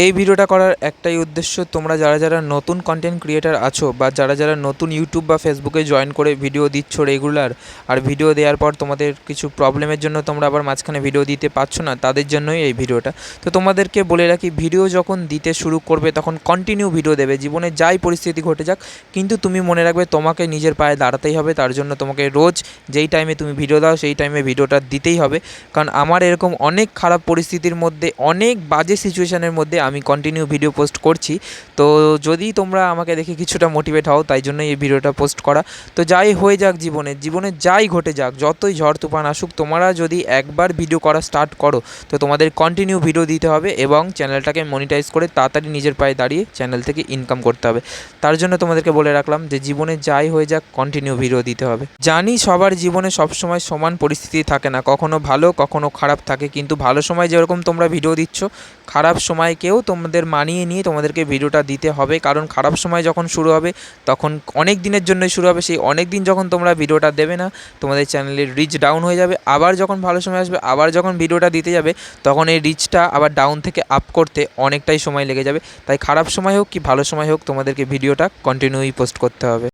এই ভিডিওটা করার একটাই উদ্দেশ্য, তোমরা যারা নতুন কন্টেন্ট ক্রিয়েটার আছো বা যারা নতুন ইউটিউব বা ফেসবুকে জয়েন করে ভিডিও দিচ্ছ রেগুলার, আর ভিডিও দেওয়ার পর তোমাদের কিছু প্রবলেমের জন্য তোমরা আবার মাঝখানে ভিডিও দিতে পারছো না, তাদের জন্যই এই ভিডিওটা। তো তোমাদেরকে বলে রাখি, ভিডিও যখন দিতে শুরু করবে তখন কন্টিনিউ ভিডিও দেবে, জীবনে যাই পরিস্থিতি ঘটে যাক, কিন্তু তুমি মনে রাখবে তোমাকে নিজের পায়ে দাঁড়াতেই হবে। তার জন্য তোমাকে রোজ যেই টাইমে তুমি ভিডিও দাও সেই টাইমে ভিডিওটা দিতেই হবে। কারণ আমার এরকম অনেক খারাপ পরিস্থিতির মধ্যে, অনেক বাজে সিচুয়েশানের মধ্যে আমি কন্টিনিউ ভিডিও পোস্ট করছি। তো যদি তোমরা আমাকে দেখে কিছুটা মোটিভেট হও, তাই জন্যই এই ভিডিওটা পোস্ট করা। তো যাই হয়ে যাক, জীবনে যাই ঘটে যাক, যতই ঝড় তুফান আসুক, তোমরা যদি একবার ভিডিও করা স্টার্ট করো তো তোমাদের কন্টিনিউ ভিডিও দিতে হবে এবং চ্যানেলটাকে মনিটাইজ করে তাড়াতাড়ি নিজের পায়ে দাঁড়িয়ে চ্যানেল থেকে ইনকাম করতে হবে। তার জন্য তোমাদেরকে বলে রাখলাম যে জীবনে যাই হয়ে যাক কন্টিনিউ ভিডিও দিতে হবে। জানি সবার জীবনে সবসময় সমান পরিস্থিতি থাকে না, কখনো ভালো কখনো খারাপ থাকে, কিন্তু ভালো সময় যেরকম তোমরা ভিডিও দিচ্ছ, খারাপ সময়কেও তোমাদের মানিয়ে নিয়ে তোমাদেরকে ভিডিওটা দিতে হবে। কারণ খারাপ সময় যখন শুরু হবে তখন অনেক দিনের জন্যই শুরু হবে, সেই অনেক দিন যখন তোমরা ভিডিওটা দেবে না তোমাদের চ্যানেলের রিচ ডাউন হয়ে যাবে। আবার যখন ভালো সময় আসবে, আবার যখন ভিডিওটা দিতে যাবে, তখন এই রিচটা আবার ডাউন থেকে আপ করতে অনেকটাই সময় লেগে যাবে। তাই খারাপ সময় হোক কি ভালো সময় হোক, তোমাদেরকে ভিডিওটা কন্টিনিউই পোস্ট করতে হবে।